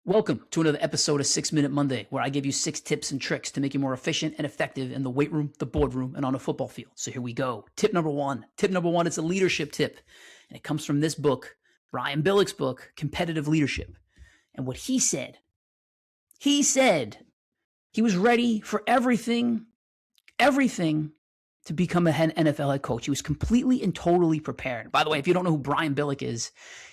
Welcome to another episode of 6 Minute Monday, where I give you 6 tips and tricks to make you more efficient and effective in the weight room, the boardroom, and on a football field. So here we go. Tip number one. Tip number one is a leadership tip, and it comes from this book, Brian Billick's book, Competitive Leadership. And what he said he was ready for everything to become an NFL head coach. He was completely and totally prepared. By the way, if you don't know who Brian Billick is,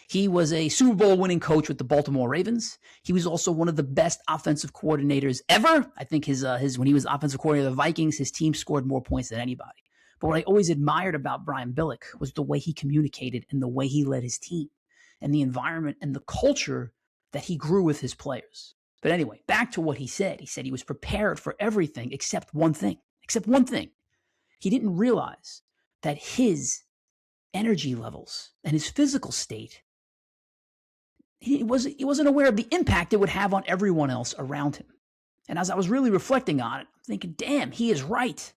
he was a Super Bowl winning coach with the Baltimore Ravens. He was also one of the best offensive coordinators ever. I think his when he was offensive coordinator of the Vikings, his team scored more points than anybody. But what I always admired about Brian Billick was the way he communicated and the way he led his team and the environment and the culture that he grew with his players. But anyway, back to what he said. He said he was prepared for everything except one thing. He didn't realize that his energy levels and his physical state, he wasn't aware of the impact it would have on everyone else around him. And as I was really reflecting on it, I'm thinking, damn, he is right.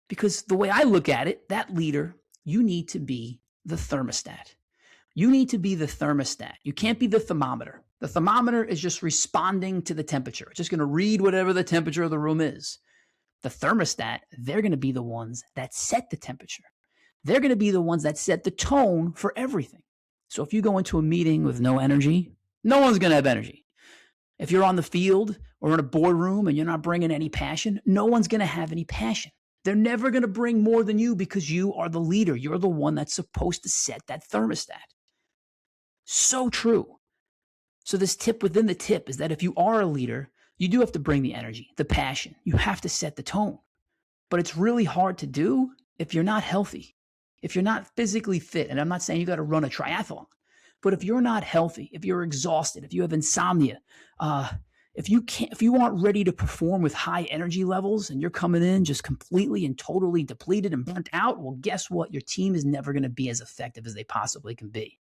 Because the way I look at it, that leader, you need to be the thermostat. You need to be the thermostat. You can't be the thermometer. The thermometer is just responding to the temperature. It's just going to read whatever the temperature of the room is. The thermostat, they're going to be the ones that set the temperature. They're going to be the ones that set the tone for everything. So if you go into a meeting with no energy, no one's going to have energy. If you're on the field or in a boardroom and you're not bringing any passion, no one's going to have any passion. They're never going to bring more than you because you are the leader. You're the one that's supposed to set that thermostat. So true. So this tip within the tip is that if you are a leader, you do have to bring the energy, the passion. You have to set the tone. But it's really hard to do if you're not healthy, if you're not physically fit. And I'm not saying you got to run a triathlon, but if you're not healthy, if you're exhausted, if you have insomnia, if you aren't ready to perform with high energy levels and you're coming in just completely and totally depleted and burnt out, well, guess what? Your team is never going to be as effective as they possibly can be.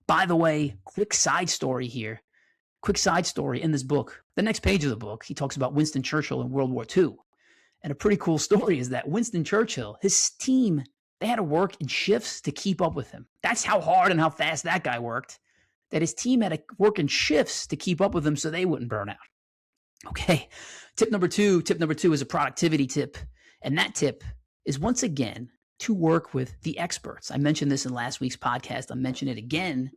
By the way, quick side story in this book. The next page of the book, he talks about Winston Churchill in World War II. And a pretty cool story is that Winston Churchill, his team, they had to work in shifts to keep up with him. That's how hard and how fast that guy worked, that his team had to work in shifts to keep up with him so they wouldn't burn out. Okay, tip number two is a productivity tip. And that tip is, once again, to work with the experts. I mentioned this in last week's podcast. I'll mention it again.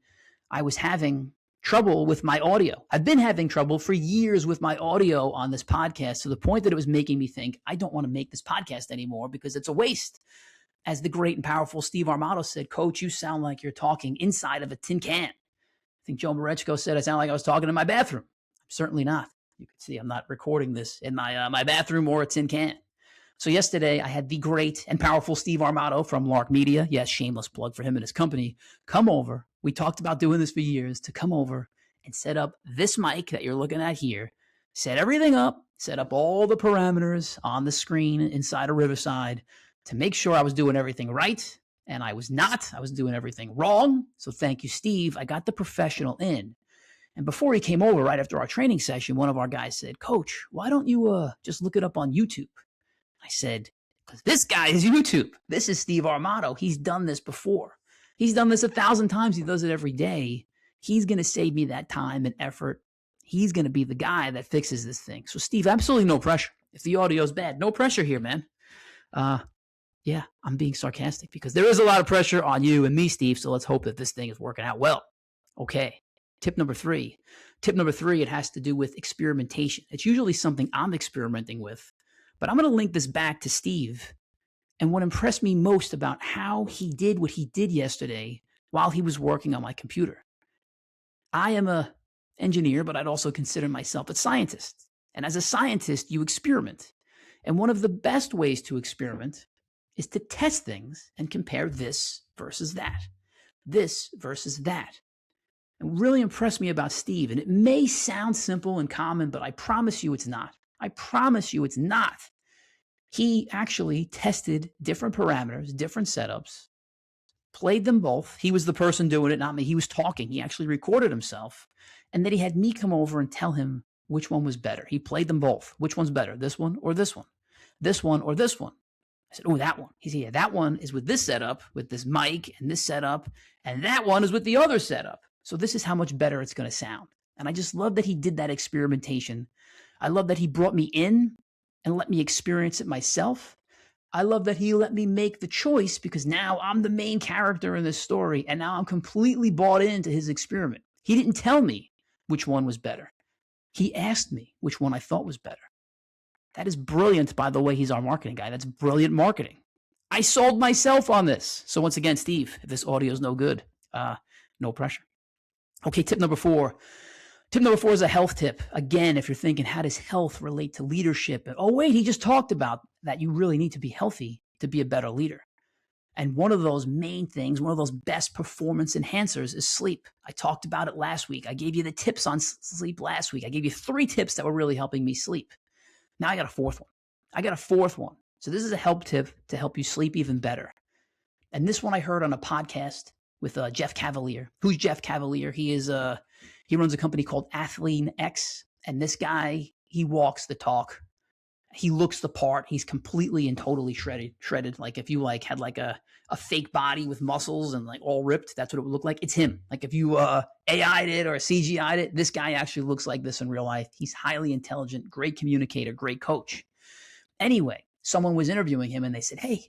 I was having trouble with my audio. I've been having trouble for years with my audio on this podcast, to the point that it was making me think, I don't want to make this podcast anymore because it's a waste. As the great and powerful Steve Armato said, Coach, you sound like you're talking inside of a tin can. I think Joe Marechko said I sound like I was talking in my bathroom. I'm certainly not. You can see I'm not recording this in my bathroom or a tin can. So yesterday, I had the great and powerful Steve Armato from Lark Media, yes, shameless plug for him and his company, come over. We talked about doing this for years, to come over and set up this mic that you're looking at here, set everything up, set up all the parameters on the screen inside of Riverside to make sure I was doing everything right. And I was not. I was doing everything wrong. So thank you, Steve. I got the professional in. And before he came over, right after our training session, one of our guys said, Coach, why don't you just look it up on YouTube? I said, because this guy is YouTube. This is Steve Armato. He's done this before. He's done this 1,000 times. He does it every day. He's going to save me that time and effort. He's going to be the guy that fixes this thing. So, Steve, absolutely no pressure. If the audio is bad, no pressure here, man. Yeah, I'm being sarcastic because there is a lot of pressure on you and me, Steve. So let's hope that this thing is working out well. Okay. Tip number three, it has to do with experimentation. It's usually something I'm experimenting with. But I'm going to link this back to Steve. And what impressed me most about how he did what he did yesterday while he was working on my computer. I am an engineer, but I'd also consider myself a scientist. And as a scientist, you experiment. And one of the best ways to experiment is to test things and compare this versus that. This versus that. And really impressed me about Steve. And it may sound simple and common, but I promise you it's not. I promise you it's not. He actually tested different parameters, different setups, played them both. He was the person doing it, not me. He was talking. He actually recorded himself. And then he had me come over and tell him which one was better. He played them both. Which one's better, this one or this one? This one or this one? I said, oh, that one. He said, yeah, that one is with this setup, with this mic and this setup. And that one is with the other setup. So this is how much better it's going to sound. And I just love that he did that experimentation. I love that he brought me in and let me experience it myself. I love that he let me make the choice because now I'm the main character in this story and now I'm completely bought into his experiment. He didn't tell me which one was better. He asked me which one I thought was better. That is brilliant, by the way. He's our marketing guy. That's brilliant marketing. I sold myself on this. So once again, Steve, if this audio is no good, no pressure. Okay, tip number 4. Tip number 4 is a health tip. Again, if you're thinking, how does health relate to leadership? Oh, wait, he just talked about that you really need to be healthy to be a better leader. And one of those main things, one of those best performance enhancers is sleep. I talked about it last week. I gave you the tips on sleep last week. I gave you 3 tips that were really helping me sleep. Now I got a 4th one. So this is a help tip to help you sleep even better. And this one I heard on a podcast with Jeff Cavalier. Who's Jeff Cavalier? He runs a company called Athlean X. And this guy, he walks the talk. He looks the part. He's completely and totally shredded. Like if you had a fake body with muscles and all ripped, that's what it would look like. It's him. Like if you AI'd it or CGI'd it, this guy actually looks like this in real life. He's highly intelligent, great communicator, great coach. Anyway, someone was interviewing him and they said, hey,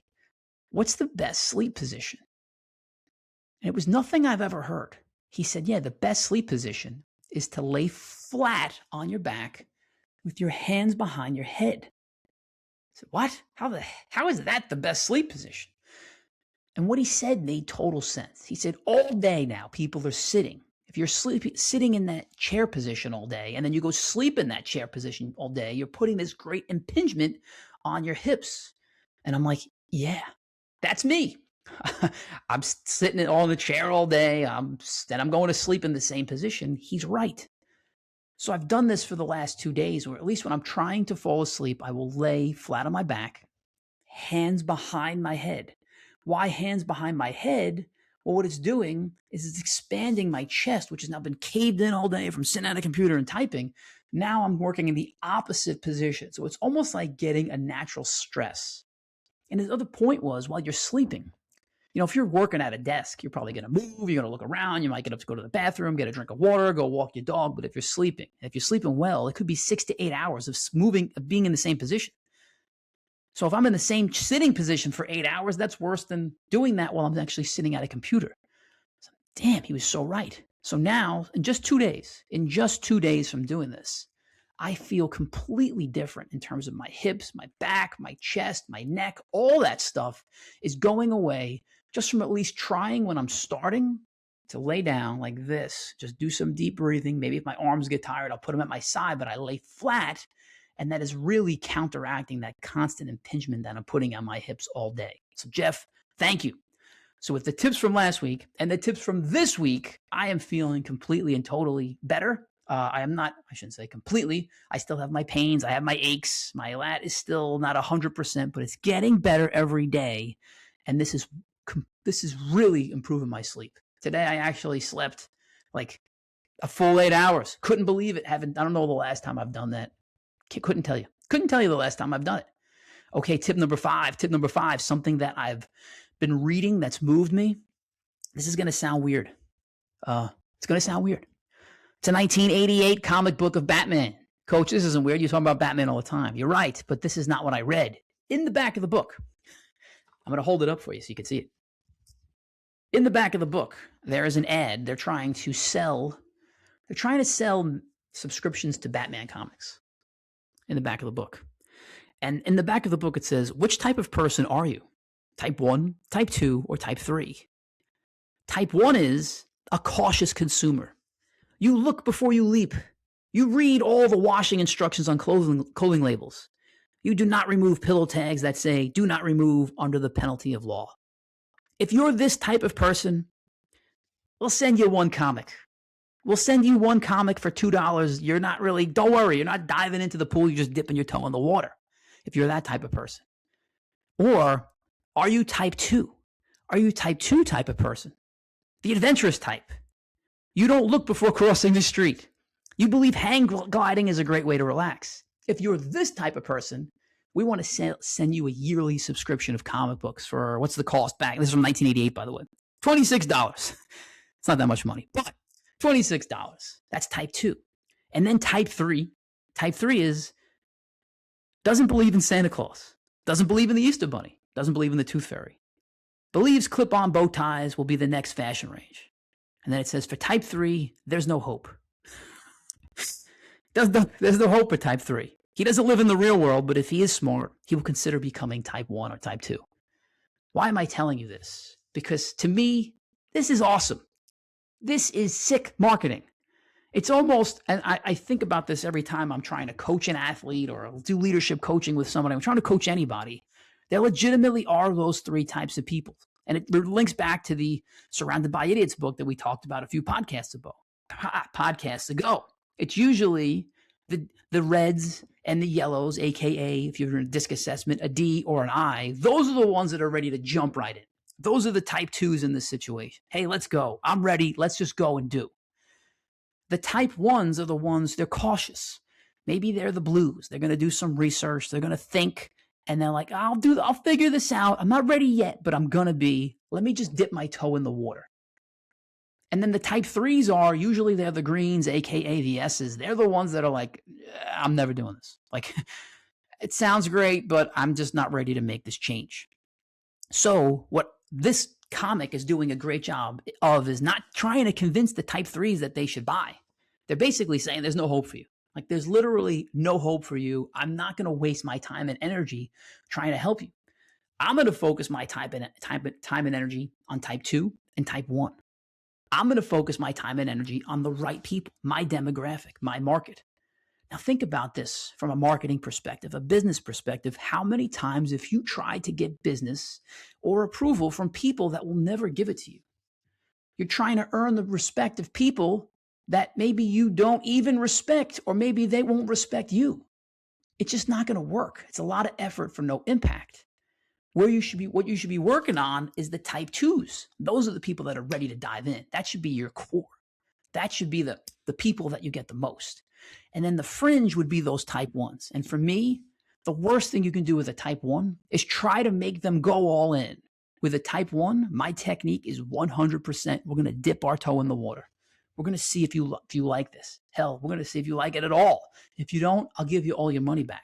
what's the best sleep position? And it was nothing I've ever heard. He said, yeah, the best sleep position is to lay flat on your back with your hands behind your head. I said, what? How is that the best sleep position? And what he said made total sense. He said, all day now, people are sitting. If you're sitting in that chair position all day, and then you go sleep in that chair position all day, you're putting this great impingement on your hips. And I'm like, yeah, that's me. I'm sitting all in the chair all day. Then I'm going to sleep in the same position. He's right. So I've done this for the last 2 days, or at least when I'm trying to fall asleep, I will lay flat on my back, hands behind my head. Why hands behind my head? Well, what it's doing is it's expanding my chest, which has now been caved in all day from sitting at a computer and typing. Now I'm working in the opposite position. So it's almost like getting a natural stress. And his other point was, while you're sleeping, if you're working at a desk, you're probably going to move, you're going to look around, you might get up to go to the bathroom, get a drink of water, go walk your dog. But if you're sleeping well, it could be 6 to 8 hours of being in the same position. So if I'm in the same sitting position for 8 hours, that's worse than doing that while I'm actually sitting at a computer. So, damn, he was so right. So now, in just 2 days from doing this, I feel completely different in terms of my hips, my back, my chest, my neck. All that stuff is going away just from at least trying when I'm starting to lay down like this, just do some deep breathing. Maybe if my arms get tired, I'll put them at my side, but I lay flat. And that is really counteracting that constant impingement that I'm putting on my hips all day. So Jeff, thank you. So with the tips from last week and the tips from this week, I am feeling completely and totally better. I shouldn't say completely. I still have my pains. I have my aches. My lat is still not 100%, but it's getting better every day. And this is really improving my sleep. Today, I actually slept like a full 8 hours. Couldn't believe it. I don't know the last time I've done that. Couldn't tell you the last time I've done it. Okay, tip number 5, something that I've been reading that's moved me. This is going to sound weird. It's going to sound weird. It's a 1988 comic book of Batman. Coach, this isn't weird. You talk about Batman all the time. You're right, but this is not what I read. In the back of the book, I'm going to hold it up for you so you can see it. In the back of the book, there is an ad. They're trying to sell subscriptions to Batman comics. In the back of the book. And in the back of the book, it says, which type of person are you? Type 1, type 2, or type 3? Type 1 is a cautious consumer. You look before you leap. You read all the washing instructions on clothing labels. You do not remove pillow tags that say, do not remove under the penalty of law. If you're this type of person, we'll send you one comic. We'll send you one comic for $2. Don't worry, you're not diving into the pool, you're just dipping your toe in the water, if you're that type of person. Or are you type 2? Are you type 2 type of person? The adventurous type. You don't look before crossing the street. You believe hang gliding is a great way to relax. If you're this type of person, we want to send you a yearly subscription of comic books for, what's the cost back? This is from 1988, by the way. $26. It's not that much money, but $26. That's type 2. And then type 3. Type 3 is doesn't believe in Santa Claus, doesn't believe in the Easter Bunny, doesn't believe in the Tooth Fairy, believes clip-on bow ties will be the next fashion range. And then it says for type 3, there's no hope. There's no hope for type 3. He doesn't live in the real world, but if he is smart, he will consider becoming type 1 or type 2. Why am I telling you this? Because to me, this is awesome. This is sick marketing. It's almost, and I think about this every time I'm trying to coach an athlete or do leadership coaching with somebody. I'm trying to coach anybody. There legitimately are those 3 types of people. And it links back to the Surrounded by Idiots book that we talked about a few podcasts ago. It's usually the reds and the yellows, aka if you're in a disc assessment, a D or an I. Those are the ones that are ready to jump right in. Those are the type 2s in this situation. Hey, let's go. I'm ready. Let's just go and do. The type 1s are the ones, they're cautious. Maybe they're the blues. They're going to do some research. They're going to think, and they're like, I'll figure this out. I'm not ready yet, but I'm going to be. Let me just dip my toe in the water. And then the type 3s are usually they're the greens, aka the S's. They're the ones that are like, I'm never doing this. Like, it sounds great, but I'm just not ready to make this change. So what this comic is doing a great job of is not trying to convince the type 3s that they should buy. They're basically saying there's no hope for you. Like, there's literally no hope for you. I'm not going to waste my time and energy trying to help you. I'm going to focus my time and energy on type 2 and type 1. I'm going to focus my time and energy on the right people, my demographic, my market. Now think about this from a marketing perspective, a business perspective. How many times have you tried to get business or approval from people that will never give it to you? You're trying to earn the respect of people that maybe you don't even respect, or maybe they won't respect you. It's just not going to work. It's a lot of effort for no impact. What you should be working on is the type 2s. Those are the people that are ready to dive in. That should be your core. That should be the people that you get the most. And then the fringe would be those type 1s. And for me, the worst thing you can do with a type 1 is try to make them go all in. With a type 1, my technique is 100%. We're going to dip our toe in the water. We're going to see if you like this. Hell, we're going to see if you like it at all. If you don't, I'll give you all your money back.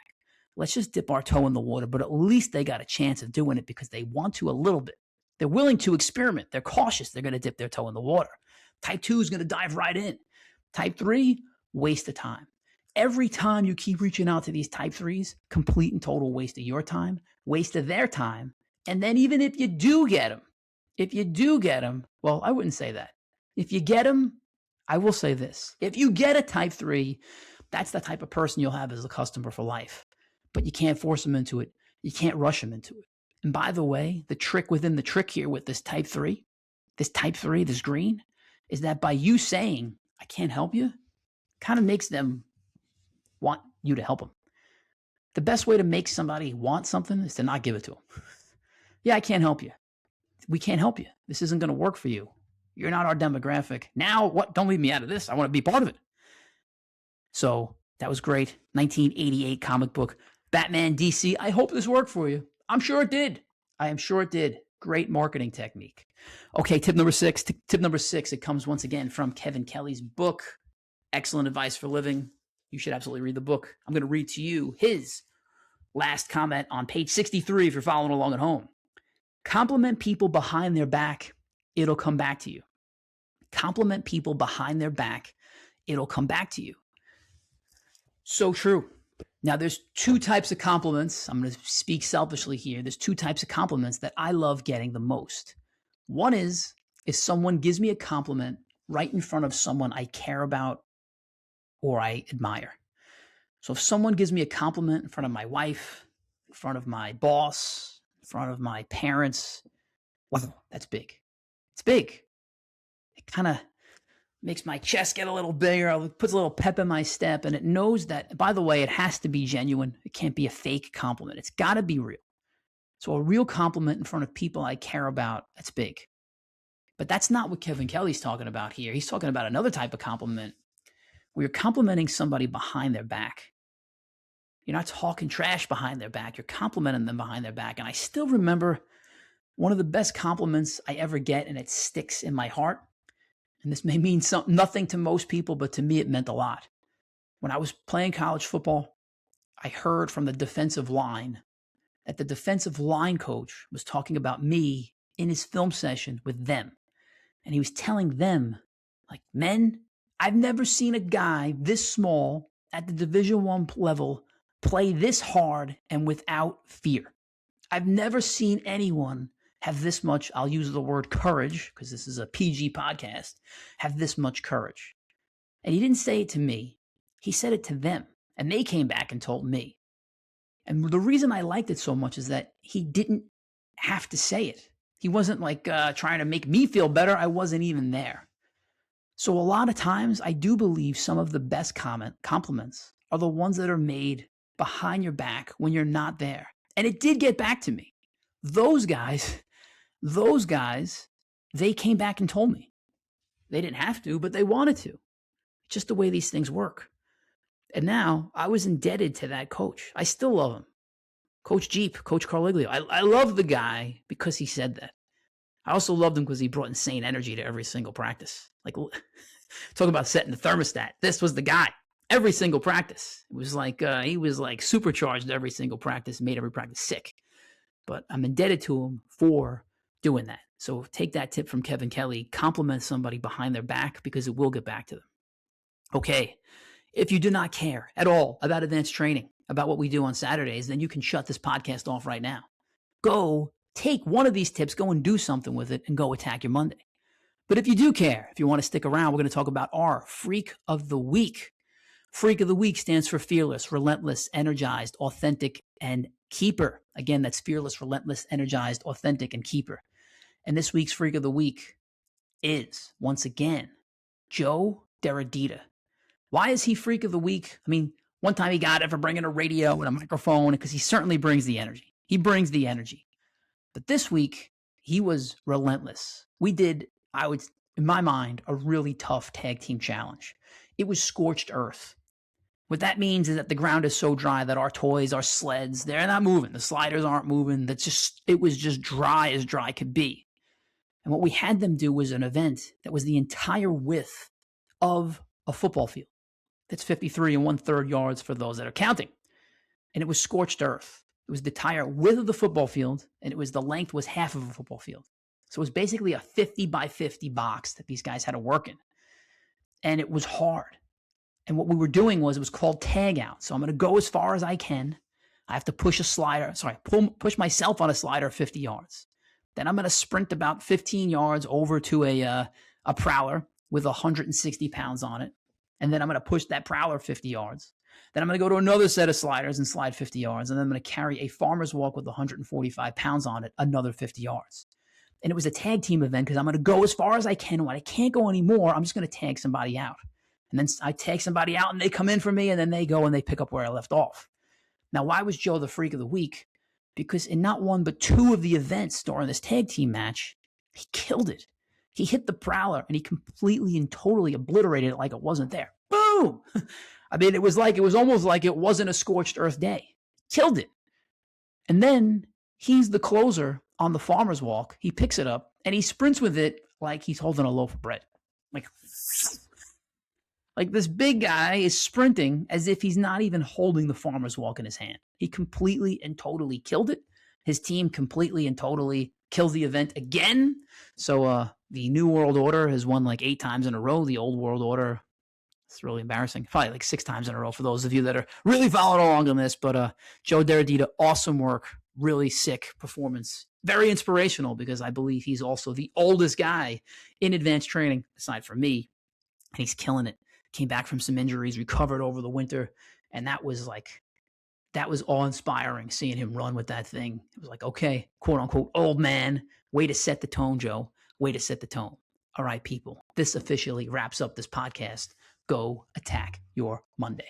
Let's just dip our toe in the water, but at least they got a chance of doing it because they want to a little bit. They're willing to experiment. They're cautious. They're going to dip their toe in the water. Type 2 is going to dive right in. Type 3, waste of time. Every time you keep reaching out to these type 3s, complete and total waste of your time, waste of their time. And then even if you do get them, well, I wouldn't say that. If you get them, I will say this. If you get a type 3, that's the type of person you'll have as a customer for life. But you can't force them into it. You can't rush them into it. And by the way, the trick within the trick here with this type 3, this green, is that by you saying, I can't help you, kind of makes them want you to help them. The best way to make somebody want something is to not give it to them. Yeah, I can't help you. We can't help you. This isn't going to work for you. You're not our demographic. Now, what? Don't leave me out of this. I want to be part of it. So that was great. 1988 comic book, Batman DC. I hope this worked for you. I'm sure it did. I am sure it did. Great marketing technique. Okay, tip number 6. Tip number 6, it comes once again from Kevin Kelly's book, Excellent Advice for Living. You should absolutely read the book. I'm going to read to you his last comment on page 63 if you're following along at home. Compliment people behind their back. It'll come back to you. Compliment people behind their back. It'll come back to you. So true. Now, there's 2 types of compliments. I'm going to speak selfishly here. There's 2 types of compliments that I love getting the most. One is if someone gives me a compliment right in front of someone I care about or I admire. So if someone gives me a compliment in front of my wife, in front of my boss, in front of my parents, wow, that's big. It's big. It kind of makes my chest get a little bigger, puts a little pep in my step, and it knows that, by the way, it has to be genuine. It can't be a fake compliment. It's got to be real. So a real compliment in front of people I care about, that's big. But that's not what Kevin Kelly's talking about here. He's talking about another type of compliment where you're complimenting somebody behind their back. You're not talking trash behind their back. You're complimenting them behind their back. And I still remember one of the best compliments I ever get, and it sticks in my heart. And this may mean nothing to most people, but to me, it meant a lot. When I was playing college football, I heard from the defensive line that the defensive line coach was talking about me in his film session with them. And he was telling them, like, men, I've never seen a guy this small at the Division I level play this hard and without fear. I've never seen anyone have this much, I'll use the word courage, because this is a PG podcast, have this much courage. And he didn't say it to me. He said it to them. And they came back and told me. And the reason I liked it so much is that he didn't have to say it. He wasn't like trying to make me feel better. I wasn't even there. So a lot of times I do believe some of the best compliments are the ones that are made behind your back when you're not there. And it did get back to me. Those guys, they came back and told me. They didn't have to, but they wanted to. Just the way these things work. And now I was indebted to that coach. I still love him. Coach Jeep, Coach Carliglio. I love the guy because he said that. I also loved him because he brought insane energy to every single practice. Like, talk about setting the thermostat. This was the guy. Every single practice. It was like, he was like supercharged every single practice, made every practice sick. But I'm indebted to him for doing that. So take that tip from Kevin Kelly. Compliment somebody behind their back because it will get back to them. Okay. If you do not care at all about advanced training, about what we do on Saturdays, then you can shut this podcast off right now. Go take one of these tips, go and do something with it, and go attack your Monday. But if you do care, if you want to stick around, we're going to talk about our Freak of the Week. Freak of the Week stands for fearless, relentless, energized, authentic, and keeper. Again, that's fearless, relentless, energized, authentic, and keeper. And this week's Freak of the Week is, once again, Joe Deradita. Why is he Freak of the Week? I mean, one time he got it for bringing a radio and a microphone because he certainly brings the energy. He brings the energy. But this week, he was relentless. We did, in my mind, a really tough tag team challenge. It was scorched earth. What that means is that the ground is so dry that our toys, our sleds, they're not moving. The sliders aren't moving. It was just dry as dry could be. And what we had them do was an event that was the entire width of a football field. That's 53 1/3 yards for those that are counting. And it was scorched earth. It was the entire width of the football field, and the length was half of a football field. So it was basically a 50 by 50 box that these guys had to work in. And it was hard. And what we were doing was, it was called tag out. So I'm going to go as far as I can. I have to push myself on a slider 50 yards. Then I'm going to sprint about 15 yards over to a prowler with 160 pounds on it. And then I'm going to push that prowler 50 yards. Then I'm going to go to another set of sliders and slide 50 yards. And then I'm going to carry a farmer's walk with 145 pounds on it, another 50 yards. And it was a tag team event because I'm going to go as far as I can. When I can't go anymore, I'm just going to tag somebody out. And then I tag somebody out and they come in for me, and then they go and they pick up where I left off. Now, why was Joe the Freak of the Week? Because in not one but two of the events during this tag team match, he killed it. He hit the prowler and he completely and totally obliterated it like it wasn't there. Boom! I mean, it was almost like it wasn't a scorched earth day. Killed it. And then he's the closer on the farmer's walk. He picks it up and he sprints with it like he's holding a loaf of bread. Like this big guy is sprinting as if he's not even holding the farmer's walk in his hand. He completely and totally killed it. His team completely and totally kills the event again. So the New World Order has won like 8 times in a row. The Old World Order, it's really embarrassing, probably like 6 times in a row for those of you that are really following along on this. But Joe Deradita, awesome work, really sick performance. Very inspirational because I believe he's also the oldest guy in advanced training, aside from me. And he's killing it. Came back from some injuries, recovered over the winter. And that was awe-inspiring seeing him run with that thing. It was like, okay, quote unquote, old man, way to set the tone, Joe. Way to set the tone. All right, people, this officially wraps up this podcast. Go attack your Monday.